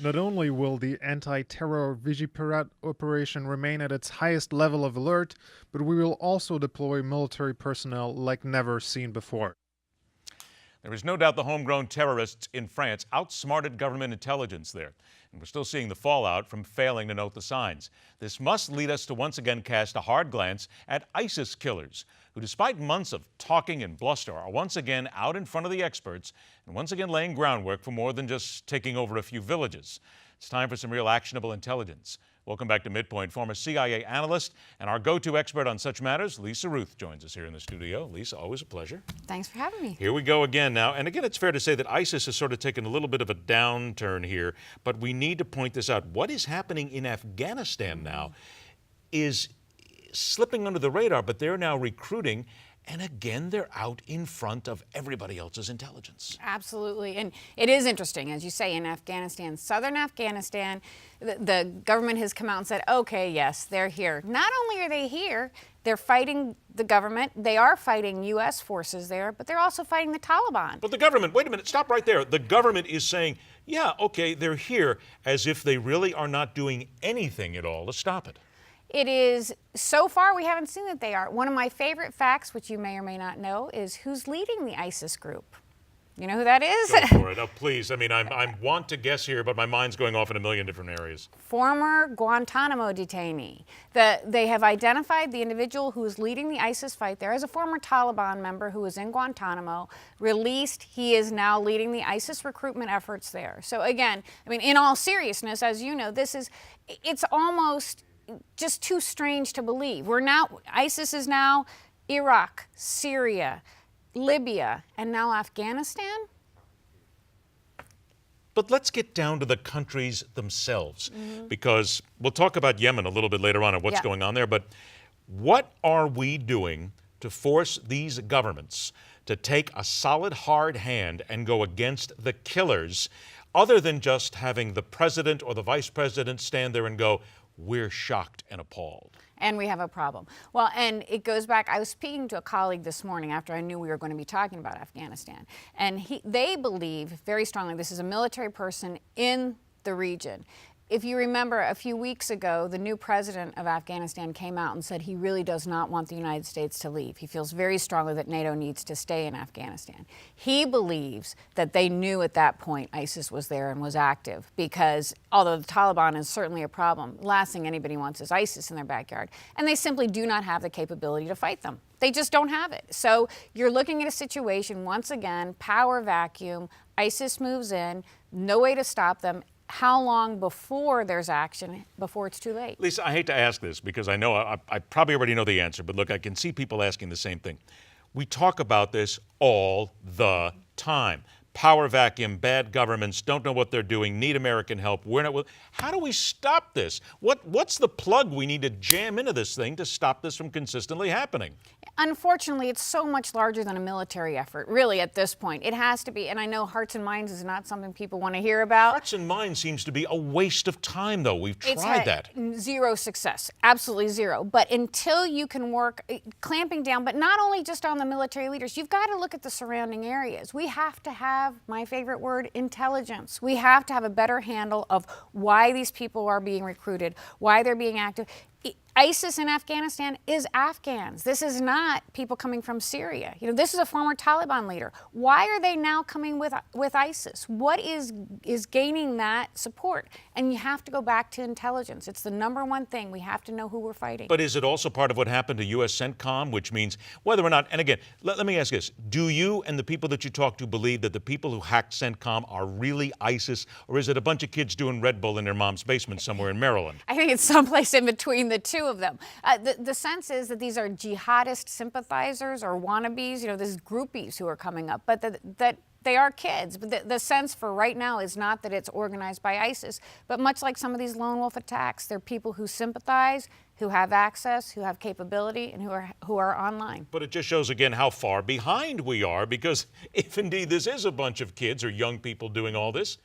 Not only will the anti-terror Vigipirat operation remain at its highest level of alert, but we will also deploy military personnel like never seen before. There is no doubt the homegrown terrorists in France outsmarted government intelligence there. And we're still seeing the fallout from failing to note the signs. This must lead us to once again cast a hard glance at ISIS killers, who despite months of talking and bluster are once again out in front of the experts and once again laying groundwork for more than just taking over a few villages. It's time for some real actionable intelligence. Welcome back to MidPoint. Former CIA analyst and our go-to expert on such matters, Lisa Ruth, joins us here in the studio. Lisa, always a pleasure. Thanks for having me. Here we go again now. And again, it's fair to say that ISIS has sort of taken a little bit of a downturn here, but we need to point this out. What is happening in Afghanistan now is slipping under the radar, but they're now recruiting. And again, they're out in front of everybody else's intelligence. Absolutely. And it is interesting, as you say, in Afghanistan, southern Afghanistan, the government has come out and said, okay, yes, they're here. Not only are they here, they're fighting the government. They are fighting U.S. forces there, but they're also fighting the Taliban. But the government, wait a minute, stop right there. The government is saying, yeah, okay, they're here, as if they really are not doing anything at all to stop it. It is, so far we haven't seen that they are. One of my favorite facts, which you may or may not know, is who's leading the ISIS group. You know who that is? Go for it. Oh, please. I mean, I want to guess here, but my mind's going off in a million different areas. Former Guantanamo detainee. They have identified the individual who is leading the ISIS fight there as a former Taliban member who was in Guantanamo, released. He is now leading the ISIS recruitment efforts there. So again, I mean, in all seriousness, as you know, it's almost just too strange to believe. ISIS is now Iraq, Syria, Libya, and now Afghanistan? But let's get down to the countries themselves, because we'll talk about Yemen a little bit later on and what's going on there, but what are we doing to force these governments to take a solid, hard hand and go against the killers, other than just having the president or the vice president stand there and go, we're shocked and appalled? And we have a problem. Well, and it goes back, I was speaking to a colleague this morning after I knew we were going to be talking about Afghanistan, and they believe very strongly this is a military person in the region. If you remember, a few weeks ago, the new president of Afghanistan came out and said he really does not want the United States to leave. He feels very strongly that NATO needs to stay in Afghanistan. He believes that they knew at that point ISIS was there and was active, because although the Taliban is certainly a problem, the last thing anybody wants is ISIS in their backyard. And they simply do not have the capability to fight them. They just don't have it. So you're looking at a situation, once again, power vacuum, ISIS moves in, no way to stop them. How long before there's action, before it's too late? Lisa, I hate to ask this because I know I probably already know the answer, but look, I can see people asking the same thing. We talk about this all the time. Power vacuum, bad governments, don't know what they're doing, need American help. We're not. How do we stop this? What's the plug we need to jam into this thing to stop this from consistently happening? Unfortunately, it's so much larger than a military effort, really, at this point. It has to be, and I know hearts and minds is not something people want to hear about. Hearts and minds seems to be a waste of time, though. We've tried that. Zero success, absolutely zero. But until you can work clamping down, but not only just on the military leaders, you've got to look at the surrounding areas. We have to have, my favorite word, intelligence. We have to have a better handle of why these people are being recruited, why they're being active. ISIS in Afghanistan is Afghans. This is not people coming from Syria. You know, this is a former Taliban leader. Why are they now coming with ISIS? What is gaining that support? And you have to go back to intelligence. It's the number one thing. We have to know who we're fighting. But is it also part of what happened to U.S. CENTCOM, which means whether or not, and again, let me ask this, do you and the people that you talk to believe that the people who hacked CENTCOM are really ISIS, or is it a bunch of kids doing Red Bull in their mom's basement somewhere in Maryland? I think it's someplace in between the two of them. The sense is that these are jihadist sympathizers or wannabes, you know, these groupies who are coming up, but that they are kids. But the sense for right now is not that it's organized by ISIS, but much like some of these lone wolf attacks, they're people who sympathize, who have access, who have capability, and who are online. But it just shows again how far behind we are, because if indeed this is a bunch of kids or young people doing all this,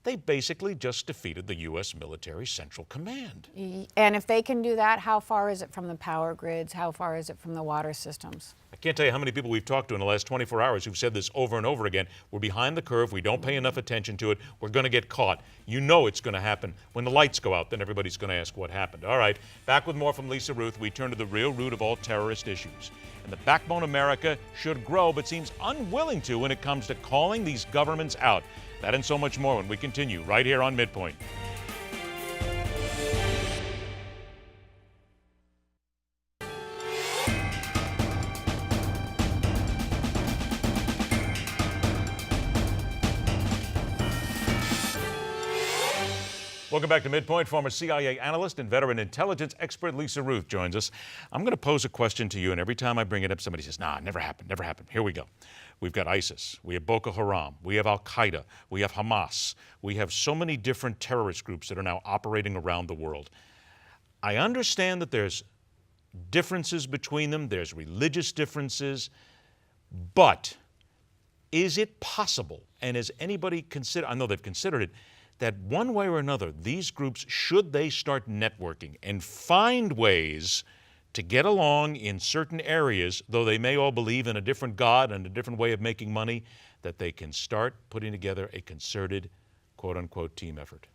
They basically just defeated the U.S. military central command. And if they can do that, how far is it from the power grids? How far is it from the water systems? I can't tell you how many people we've talked to in the last 24 hours who've said this over and over again. We're behind the curve. We don't pay enough attention to it. We're going to get caught. You know it's going to happen. When the lights go out, then everybody's going to ask what happened. All right, back with more from Lisa Ruth. We turn to the real root of all terrorist issues. And the backbone America should grow, but seems unwilling to when it comes to calling these governments out. That and so much more when we continue right here on MidPoint. Welcome back to MidPoint. Former CIA analyst and veteran intelligence expert Lisa Ruth joins us. I'm going to pose a question to you, and every time I bring it up, somebody says, nah, never happened, never happened. Here we go. We've got ISIS, we have Boko Haram, we have Al-Qaeda, we have Hamas. We have so many different terrorist groups that are now operating around the world. I understand that there's differences between them, there's religious differences, but is it possible, and has anybody considered, I know they've considered it, that one way or another, these groups, should they start networking and find ways to get along in certain areas, though they may all believe in a different God and a different way of making money, that they can start putting together a concerted, quote-unquote, team effort?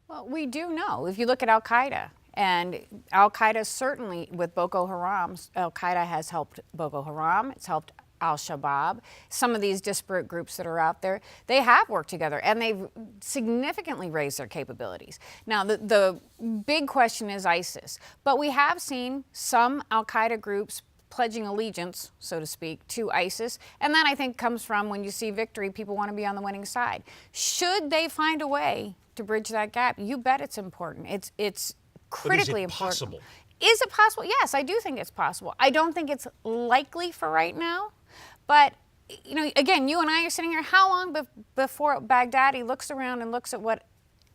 Well, we do know. If you look at Al-Qaeda, and Al-Qaeda certainly, with Boko Haram, Al-Qaeda has helped Boko Haram, it's helped Al-Shabaab, some of these disparate groups that are out there, they have worked together and they've significantly raised their capabilities. Now, the big question is ISIS, but we have seen some Al-Qaeda groups pledging allegiance, so to speak, to ISIS, and that I think comes from when you see victory, people want to be on the winning side. Should they find a way to bridge that gap? You bet it's important. It's critically important. Possible? Is it possible? Yes, I do think it's possible. I don't think it's likely for right now. But, you know, again, you and I are sitting here, how long before Baghdadi looks around and looks at what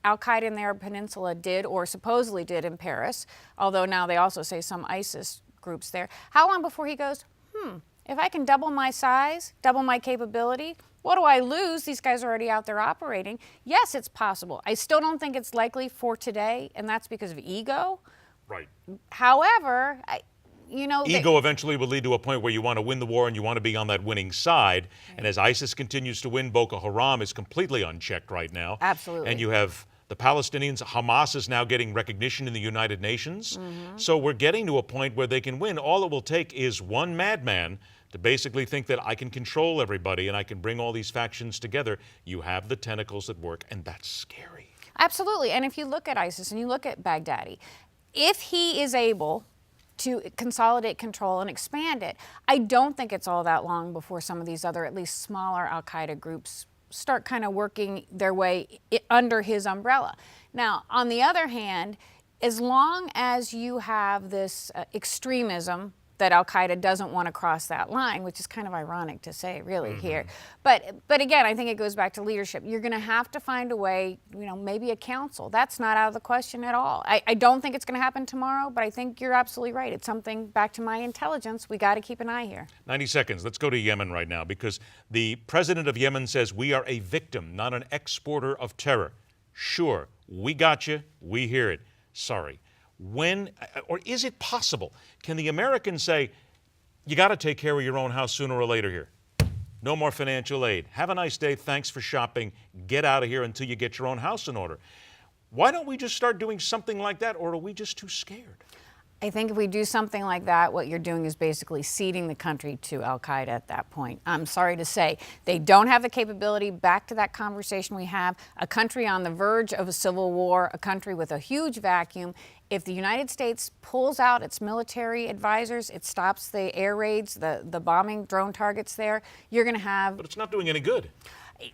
Al-Qaeda in the Arab Peninsula did or supposedly did in Paris, although now they also say some ISIS groups there, how long before he goes, if I can double my size, double my capability, what do I lose? These guys are already out there operating. Yes, it's possible. I still don't think it's likely for today, and that's because of ego. Right. However, ego eventually will lead to a point where you want to win the war and you want to be on that winning side. Right. And as ISIS continues to win, Boko Haram is completely unchecked right now. Absolutely. And you have the Palestinians. Hamas is now getting recognition in the United Nations. So we're getting to a point where they can win. All it will take is one madman to basically think that I can control everybody and I can bring all these factions together. You have the tentacles at work, and that's scary. Absolutely. And if you look at ISIS and you look at Baghdadi, if he is able to consolidate control and expand it, I don't think it's all that long before some of these other, at least smaller Al-Qaeda groups start kind of working their way under his umbrella. Now, on the other hand, as long as you have this extremism that Al-Qaeda doesn't want to cross that line, which is kind of ironic to say really here. But again, I think it goes back to leadership. You're going to have to find a way, maybe a council. That's not out of the question at all. I don't think it's going to happen tomorrow, but I think you're absolutely right. It's something, back to my intelligence, we got to keep an eye here. 90 seconds. Let's go to Yemen right now, because the president of Yemen says we are a victim, not an exporter of terror. Sure, we got you. We hear it. Sorry. When, or is it possible, can the Americans say, you got to take care of your own house sooner or later here? No more financial aid. Have a nice day. Thanks for shopping. Get out of here until you get your own house in order. Why don't we just start doing something like that, or are we just too scared? I think if we do something like that, what you're doing is basically ceding the country to Al-Qaeda at that point. I'm sorry to say, they don't have the capability. Back to that conversation we have, a country on the verge of a civil war, a country with a huge vacuum. If the United States pulls out its military advisors, it stops the air raids, the bombing drone targets there, you're going to have... But it's not doing any good.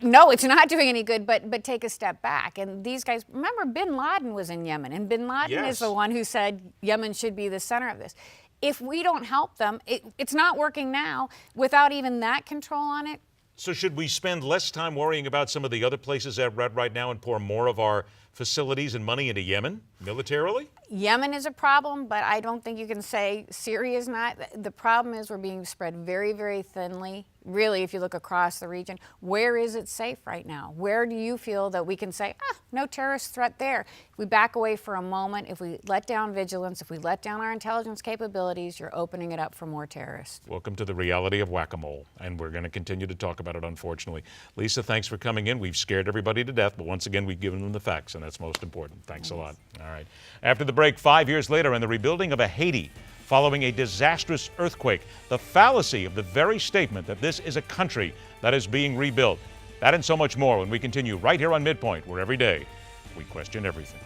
No, it's not doing any good, but take a step back. And these guys, remember, bin Laden was in Yemen, and bin Laden is the one who said Yemen should be the center of this. If we don't help them, it's not working now. Without even that control on it, So should we spend less time worrying about some of the other places I've read right now and pour more of our facilities and money into Yemen militarily? Yemen is a problem, but I don't think you can say Syria is not. The problem is we're being spread very, very thinly, really, if you look across the region, where is it safe right now? Where do you feel that we can say, no terrorist threat there? If we back away for a moment, if we let down vigilance, if we let down our intelligence capabilities, you're opening it up for more terrorists. Welcome to the reality of whack-a-mole, and we're going to continue to talk about it, unfortunately. Lisa, thanks for coming in. We've scared everybody to death, but once again, we've given them the facts, and that's most important. Thanks a lot. All right. After the break, 5 years later, and the rebuilding of Haiti following a disastrous earthquake, the fallacy of the very statement that this is a country that is being rebuilt. That and so much more when we continue right here on MidPoint, where every day we question everything.